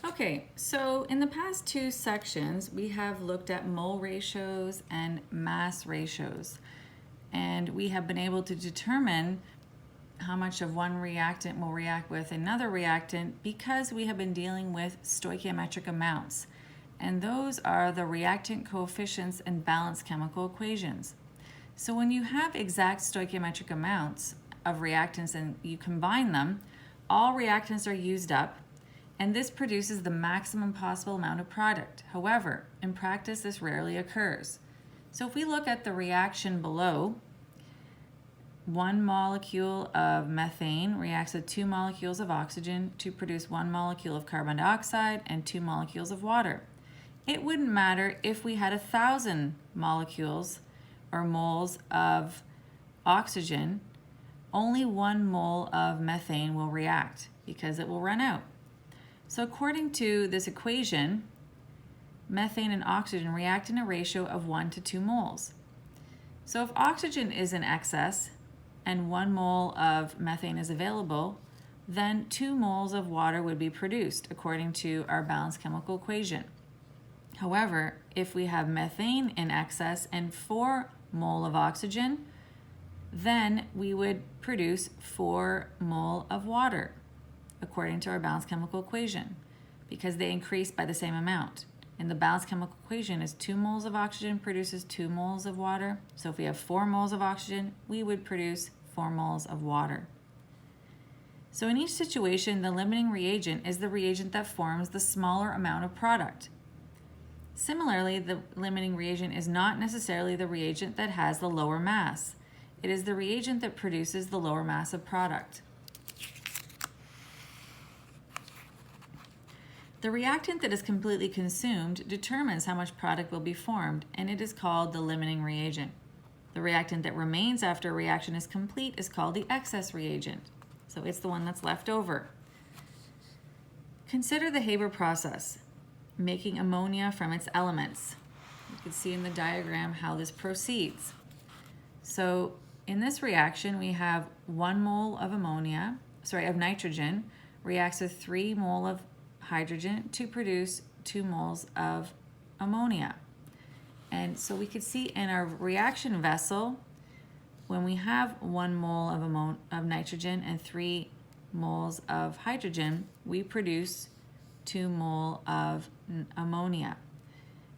Okay, so in the past two sections, we have looked at mole ratios and mass ratios, and we have been able to determine how much of one reactant will react with another reactant because we have been dealing with stoichiometric amounts, and those are the reactant coefficients and balanced chemical equations. So when you have exact stoichiometric amounts of reactants and you combine them, all reactants are used up, and this produces the maximum possible amount of product. However, in practice, this rarely occurs. So if we look at the reaction below, 1 molecule of methane reacts with 2 molecules of oxygen to produce 1 molecule of carbon dioxide and 2 molecules of water. It wouldn't matter if we had 1,000 molecules or moles of oxygen, only 1 mole of methane will react because it will run out. So according to this equation, methane and oxygen react in a ratio of 1 to 2 moles. So if oxygen is in excess and 1 mole of methane is available, then 2 moles of water would be produced according to our balanced chemical equation. However, if we have methane in excess and 4 mole of oxygen, then we would produce 4 mole of water according to our balanced chemical equation, because they increase by the same amount. And the balanced chemical equation is 2 moles of oxygen produces 2 moles of water. So if we have 4 moles of oxygen, we would produce 4 moles of water. So in each situation, the limiting reagent is the reagent that forms the smaller amount of product. Similarly, the limiting reagent is not necessarily the reagent that has the lower mass. It is the reagent that produces the lower mass of product. The reactant that is completely consumed determines how much product will be formed, and it is called the limiting reagent. The reactant that remains after a reaction is complete is called the excess reagent. So it's the one that's left over. Consider the Haber process, making ammonia from its elements. You can see in the diagram how this proceeds. So in this reaction, we have 1 mole of nitrogen reacts with 3 mole of hydrogen to produce 2 moles of ammonia. And so we could see in our reaction vessel, when we have 1 mole of nitrogen and 3 moles of hydrogen, we produce 2 mole of ammonia.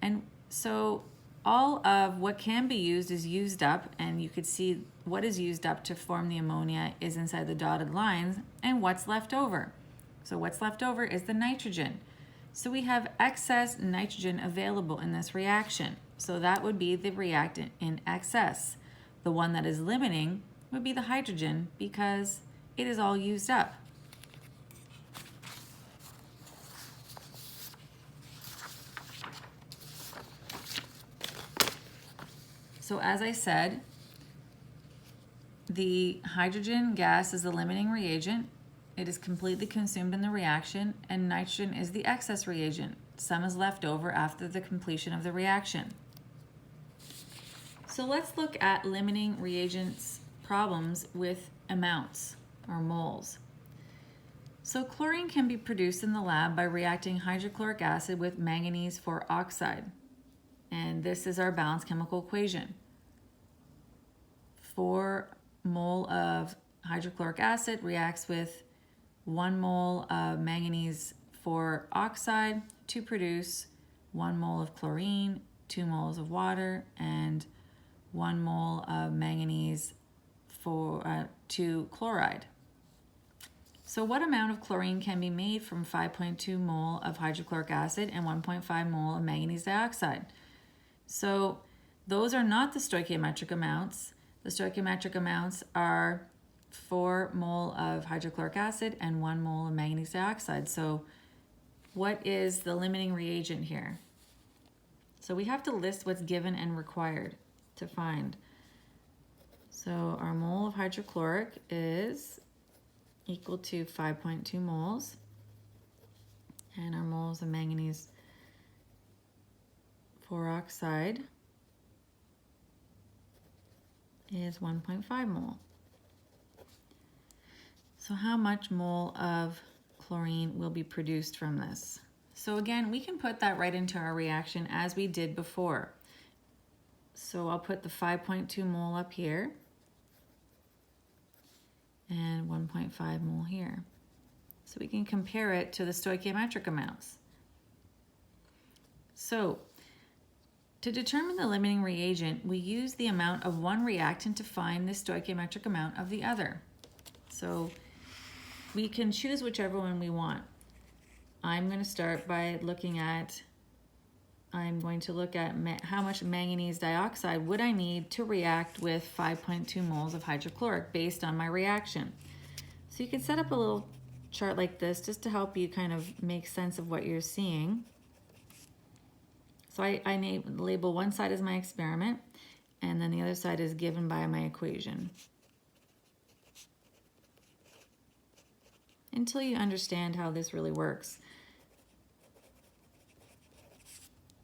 And so all of what can be used is used up, and you could see what is used up to form the ammonia is inside the dotted lines, and what's left over. So what's left over is the nitrogen. So we have excess nitrogen available in this reaction. So that would be the reactant in excess. The one that is limiting would be the hydrogen because it is all used up. So as I said, the hydrogen gas is the limiting reagent. It is completely consumed in the reaction, and nitrogen is the excess reagent. Some is left over after the completion of the reaction. So let's look at limiting reagents problems with amounts or moles. So chlorine can be produced in the lab by reacting hydrochloric acid with manganese 4 oxide. And this is our balanced chemical equation. 4 mole of hydrochloric acid reacts with 1 mole of manganese 4 oxide to produce 1 mole of chlorine, 2 moles of water, and 1 mole of manganese 2 chloride. So what amount of chlorine can be made from 5.2 mole of hydrochloric acid and 1.5 mole of manganese dioxide? So those are not the stoichiometric amounts. The stoichiometric amounts are 4 mole of hydrochloric acid and 1 mole of manganese dioxide. So what is the limiting reagent here? So we have to list what's given and required to find. So our mole of hydrochloric is equal to 5.2 moles, and our moles of manganese 4 oxide is 1.5 mole. So how much mole of chlorine will be produced from this? So again, we can put that right into our reaction as we did before. So I'll put the 5.2 mole up here and 1.5 mole here. So we can compare it to the stoichiometric amounts. So to determine the limiting reagent, we use the amount of one reactant to find the stoichiometric amount of the other. So we can choose whichever one we want. I'm going to start by looking at, I'm going to look at how much manganese dioxide would I need to react with 5.2 moles of hydrochloric based on my reaction. So you can set up a little chart like this just to help you kind of make sense of what you're seeing. So I label one side as my experiment, and then the other side is given by my equation. Until you understand how this really works.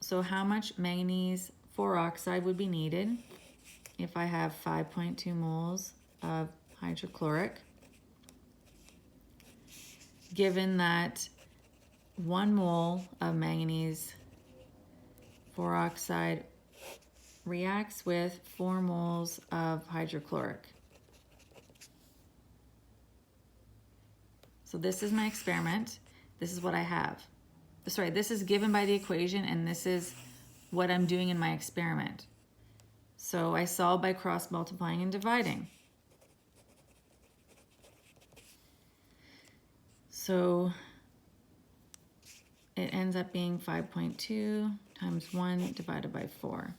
So how much manganese 4 oxide would be needed if I have 5.2 moles of hydrochloric, given that 1 mole of manganese 4 oxide reacts with 4 moles of hydrochloric. So this is my experiment. This is what I have. Sorry, this is given by the equation, and this is what I'm doing in my experiment. So I solve by cross multiplying and dividing. So it ends up being 5.2 times 1 divided by 4.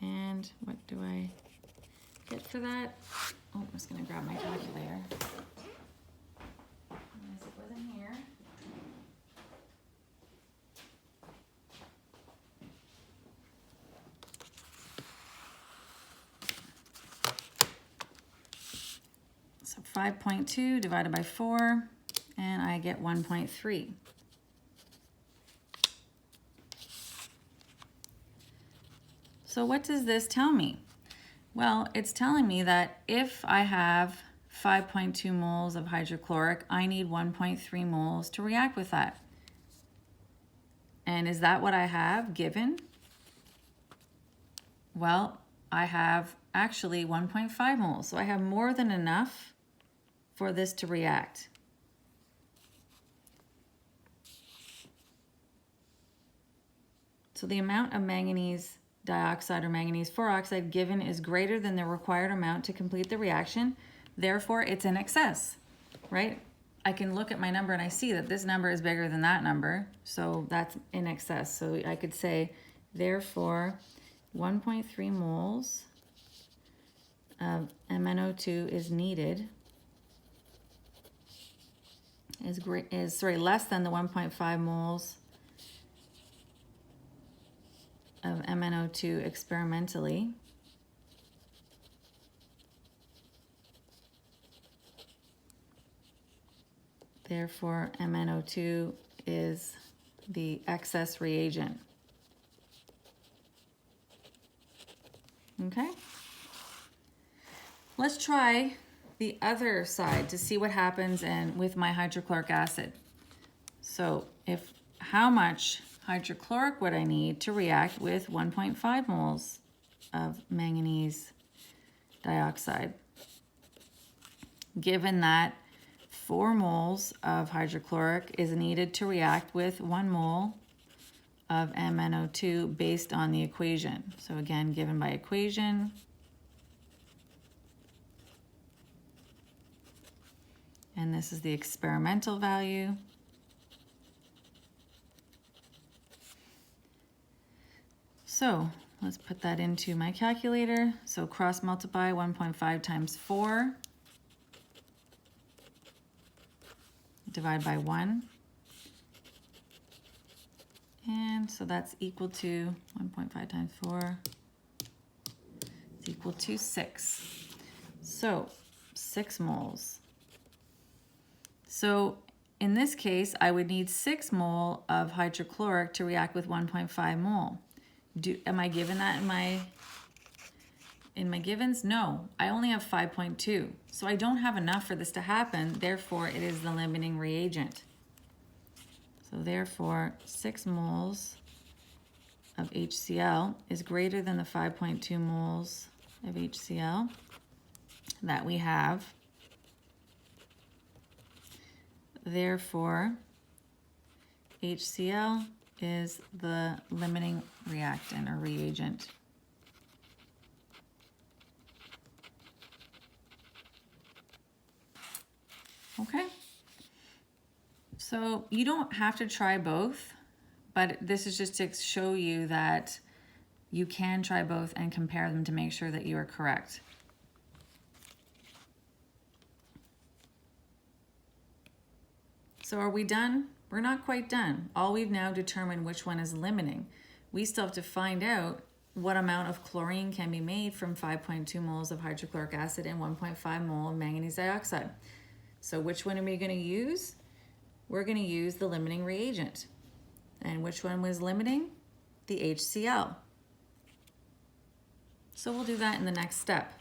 And what do I get for that? Oh, I'm just going to grab my calculator. Unless it wasn't here. So 5.2 divided by 4, and I get 1.3. So what does this tell me? Well, it's telling me that if I have 5.2 moles of hydrochloric, I need 1.3 moles to react with that. And is that what I have given? Well, I have actually 1.5 moles, so I have more than enough for this to react. So the amount of manganese dioxide or manganese 4 oxide given is greater than the required amount to complete the reaction. Therefore, it's in excess, right? I can look at my number and I see that this number is bigger than that number, so that's in excess. So I could say, therefore, 1.3 moles of MnO2 is needed, is less than the 1.5 moles of MnO2 experimentally. Therefore, MnO2 is the excess reagent. Okay? Let's try the other side to see what happens with my hydrochloric acid. So how much hydrochloric would I need to react with 1.5 moles of manganese dioxide, given that 4 moles of hydrochloric is needed to react with 1 mole of MnO2 based on the equation. So again, given by equation. And this is the experimental value. So let's put that into my calculator. So cross multiply 1.5 times 4. Divide by 1. And so that's equal to 1.5 times 4. It's equal to 6. So 6 moles. So in this case, I would need 6 mole of hydrochloric to react with 1.5 mole. Am I given that in my givens? No, I only have 5.2. So I don't have enough for this to happen. Therefore, it is the limiting reagent. So therefore, 6 moles of HCl is greater than the 5.2 moles of HCl that we have. Therefore, HCl is the limiting reactant or reagent. Okay. So you don't have to try both, but this is just to show you that you can try both and compare them to make sure that you are correct. So are we done? We're not quite done. All we've now determined which one is limiting. We still have to find out what amount of chlorine can be made from 5.2 moles of hydrochloric acid and 1.5 mole of manganese dioxide. So which one are we going to use? We're going to use the limiting reagent. And which one was limiting? The HCl. So we'll do that in the next step.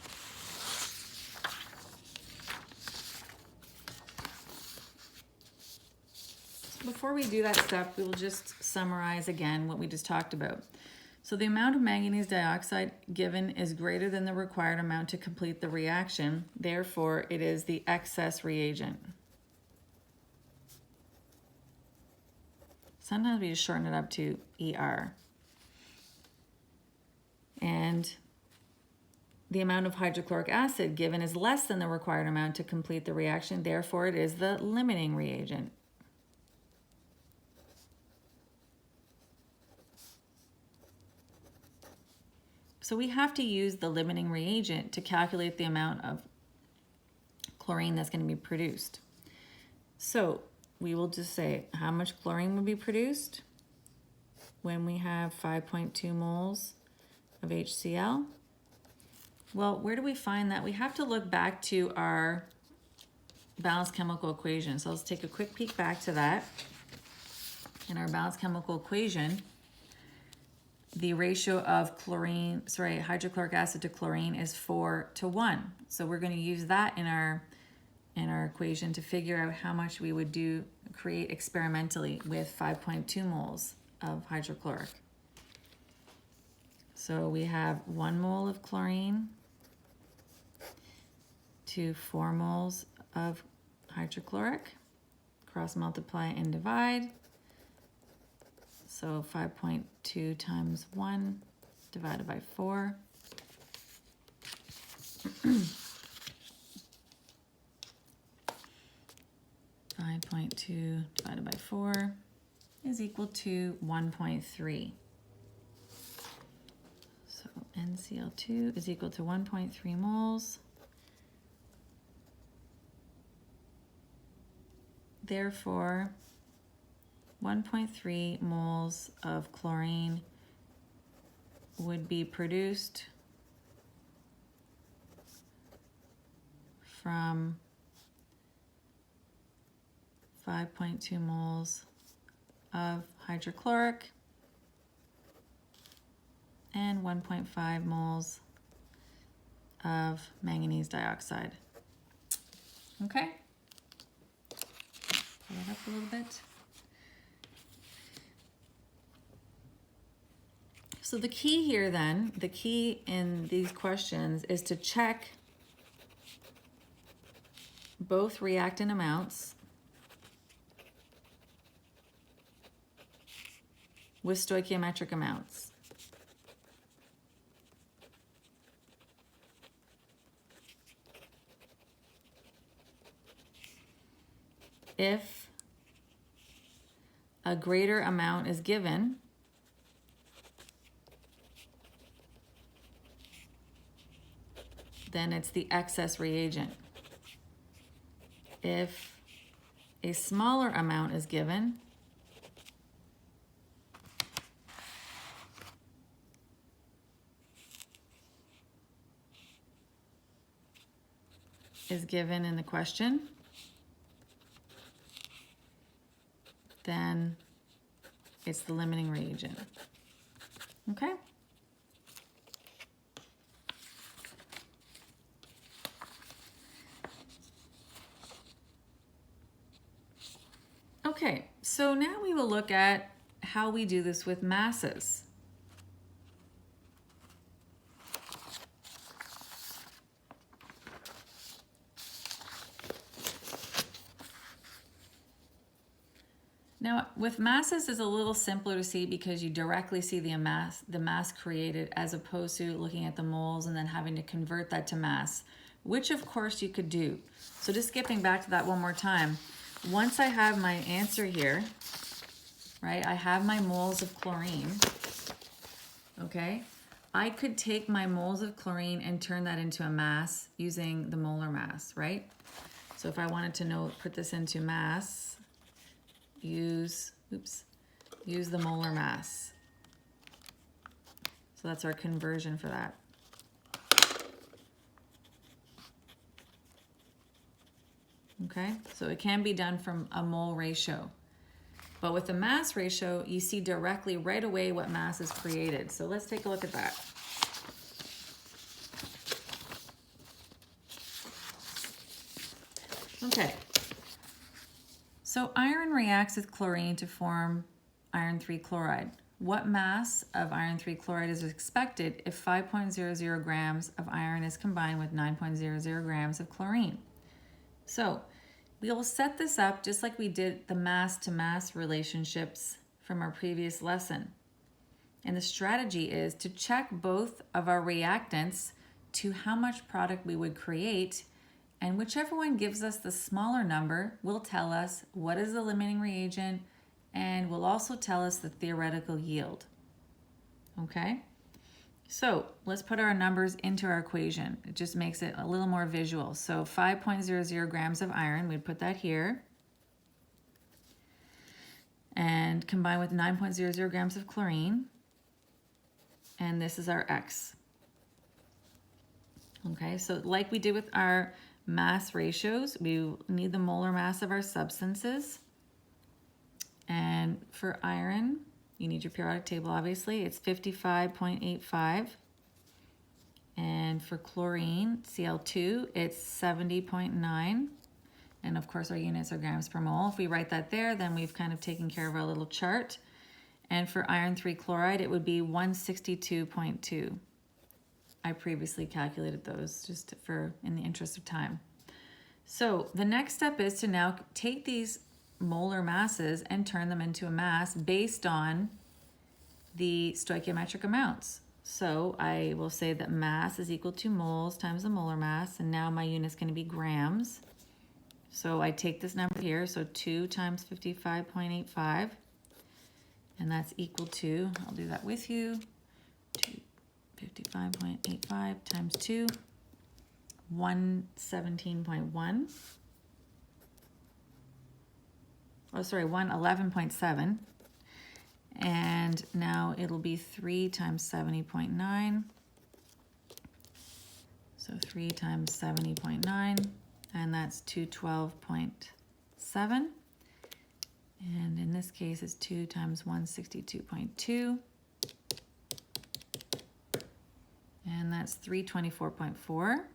Before we do that step, we will just summarize again what we just talked about. So the amount of manganese dioxide given is greater than the required amount to complete the reaction. Therefore, it is the excess reagent. Sometimes we just shorten it up to ER. And the amount of hydrochloric acid given is less than the required amount to complete the reaction. Therefore, it is the limiting reagent. So we have to use the limiting reagent to calculate the amount of chlorine that's going to be produced. So we will just say how much chlorine will be produced when we have 5.2 moles of HCl. Well, where do we find that? We have to look back to our balanced chemical equation. So let's take a quick peek back to that. In our balanced chemical equation, the ratio of hydrochloric acid to chlorine is 4:1. So we're going to use that in our equation to figure out how much we would create experimentally with 5.2 moles of hydrochloric. So we have 1 mole of chlorine to 4 moles of hydrochloric. Cross multiply and divide. So 5.2 times 1 divided by 4. 5.2 divided by 4 is equal to 1.3. So NCl2 is equal to 1.3 moles. Therefore, 1.3 moles of chlorine would be produced from 5.2 moles of hydrochloric and 1.5 moles of manganese dioxide. Okay? Pull it up a little bit. So the key here then, the key in these questions is to check both reactant amounts with stoichiometric amounts. If a greater amount is given, then it's the excess reagent. If a smaller amount is given, in the question, then it's the limiting reagent. Okay? Okay, so now we will look at how we do this with masses. Now, with masses is a little simpler to see because you directly see the mass created, as opposed to looking at the moles and then having to convert that to mass, which of course you could do. So just skipping back to that one more time. Once I have my answer here, right, I have my moles of chlorine, okay? I could take my moles of chlorine and turn that into a mass using the molar mass, right? So if I wanted to put this into mass, use the molar mass. So that's our conversion for that. Okay, so it can be done from a mole ratio. But with the mass ratio, you see directly right away what mass is created. So let's take a look at that. Okay. So iron reacts with chlorine to form iron 3 chloride. What mass of iron 3 chloride is expected if 5.00 grams of iron is combined with 9.00 grams of chlorine? So we will set this up just like we did the mass to mass relationships from our previous lesson. And the strategy is to check both of our reactants to how much product we would create, and whichever one gives us the smaller number will tell us what is the limiting reagent and will also tell us the theoretical yield. Okay? So let's put our numbers into our equation. It just makes it a little more visual. So 5.00 grams of iron, we'd put that here. And combine with 9.00 grams of chlorine. And this is our X. Okay, so like we did with our mass ratios, we need the molar mass of our substances. And for iron, you need your periodic table, obviously. It's 55.85. And for chlorine, Cl2, it's 70.9. And of course, our units are grams per mole. If we write that there, then we've kind of taken care of our little chart. And for iron 3 chloride, it would be 162.2. I previously calculated those just in the interest of time. So the next step is to now take these molar masses and turn them into a mass based on the stoichiometric amounts. So I will say that mass is equal to moles times the molar mass, and now my unit is going to be grams. So I take this number here, so 2 times 55.85, and that's equal to, I'll do that with you, 55.85 times 2, 117.1. Oh, sorry, 111.7. And now it'll be 3 times 70.9. So 3 times 70.9, and that's 212.7. And in this case, it's 2 times 162.2. And that's 324.4.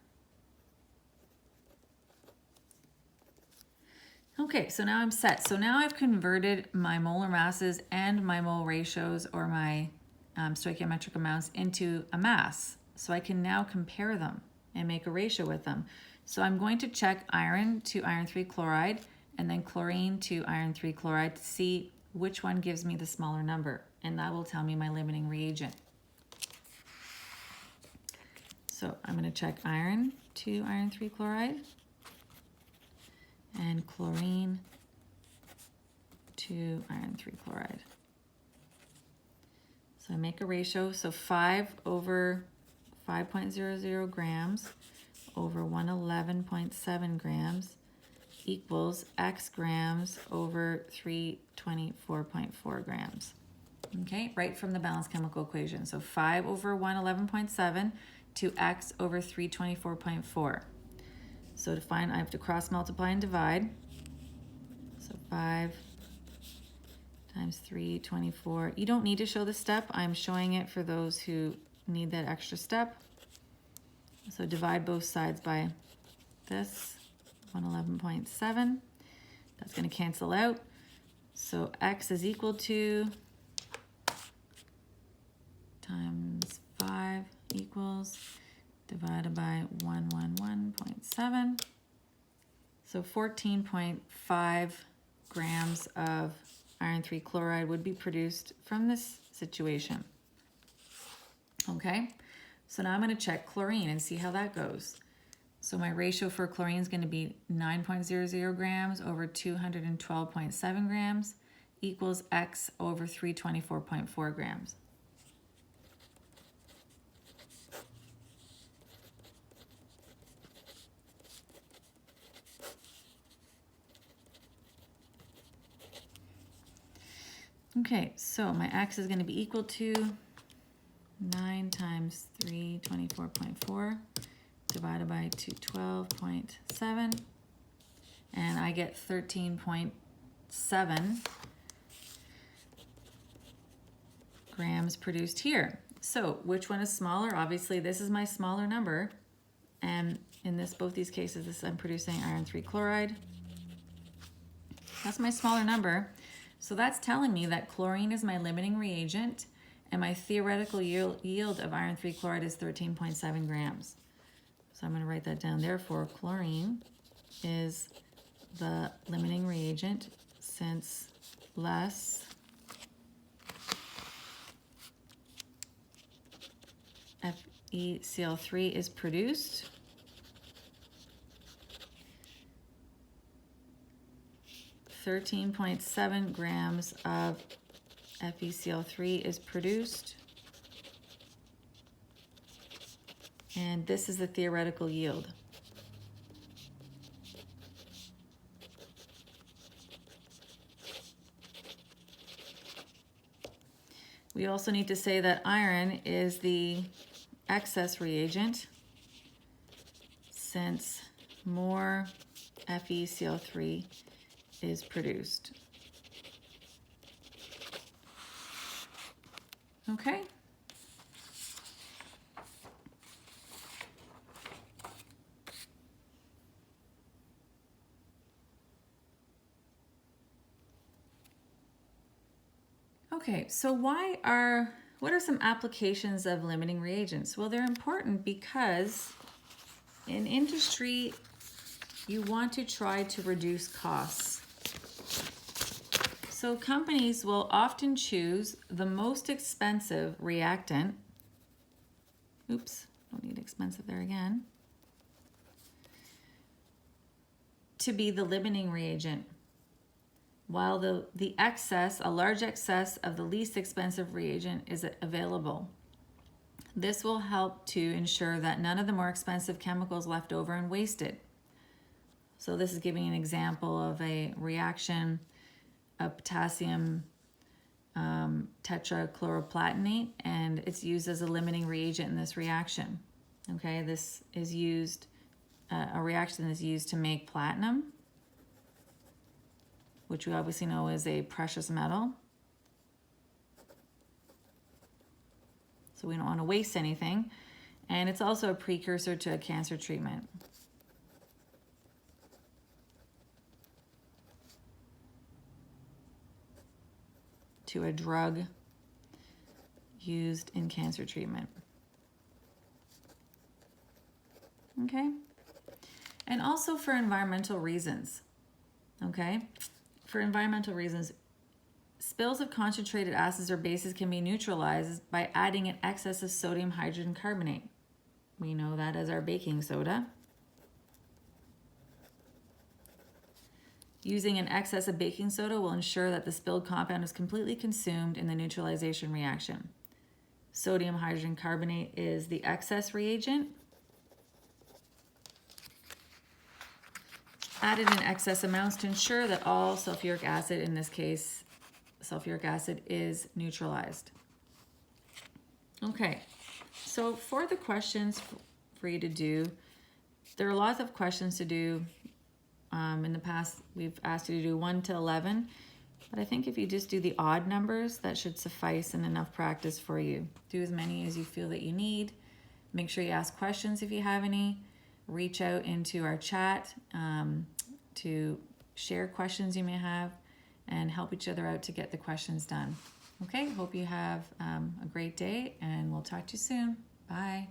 Okay, so now I'm set. So now I've converted my molar masses and my mole ratios, or my stoichiometric amounts, into a mass. So I can now compare them and make a ratio with them. So I'm going to check iron to iron 3 chloride and then chlorine to iron 3 chloride to see which one gives me the smaller number. And that will tell me my limiting reagent. So I'm going to check iron to iron 3 chloride and chlorine to iron 3 chloride. So I make a ratio, so 5 over 5.00 grams over 111.7 grams equals X grams over 324.4 grams. Okay, right from the balanced chemical equation. So 5 over 111.7 to X over 324.4. So to find, I have to cross multiply and divide. So 5 times 324. You don't need to show the step. I'm showing it for those who need that extra step. So divide both sides by this, 111.7. That's going to cancel out. So X is equal to times 5 equals divided by 111.7. So 14.5 grams of iron 3 chloride would be produced from this situation. Okay, so now I'm going to check chlorine and see how that goes. So my ratio for chlorine is going to be 9.00 grams over 212.7 grams equals X over 324.4 grams. Okay, so my X is going to be equal to 9 times 324.4 divided by 212.7, and I get 13.7 grams produced here. So which one is smaller? Obviously this is my smaller number, and in both these cases I'm producing iron 3 chloride. That's my smaller number. So that's telling me that chlorine is my limiting reagent, and my theoretical yield of iron 3 chloride is 13.7 grams. So I'm going to write that down. Therefore, chlorine is the limiting reagent since less FeCl3 is produced. .7 grams of FeCl3 is produced, and this is the theoretical yield. We also need to say that iron is the excess reagent since more FeCl3 is produced. Okay. Okay, so what are some applications of limiting reagents? Well, they're important because in industry, you want to try to reduce costs. So companies will often choose the most expensive reactant. Oops, don't need expensive there again. To be the limiting reagent, while the excess, a large excess of the least expensive reagent is available. This will help to ensure that none of the more expensive chemicals left over and wasted. So this is giving an example of a reaction of potassium tetrachloroplatinate, and it's used as a limiting reagent in this reaction. Okay, this is used, a reaction is used to make platinum, which we obviously know is a precious metal. So we don't want to waste anything. And it's also a precursor to a cancer treatment. To a drug used in cancer treatment. Okay? And also for environmental reasons. Okay? For environmental reasons, spills of concentrated acids or bases can be neutralized by adding an excess of sodium hydrogen carbonate. We know that as our baking soda. Using an excess of baking soda will ensure that the spilled compound is completely consumed in the neutralization reaction. Sodium hydrogen carbonate is the excess reagent. Added in excess amounts to ensure that all sulfuric acid, in this case, sulfuric acid, is neutralized. Okay, so for the questions for you to do, there are lots of questions to do. In the past, we've asked you to do 1 to 11, but I think if you just do the odd numbers, that should suffice and enough practice for you. Do as many as you feel that you need. Make sure you ask questions if you have any. Reach out into our chat to share questions you may have, and help each other out to get the questions done. Okay, hope you have a great day, and we'll talk to you soon. Bye.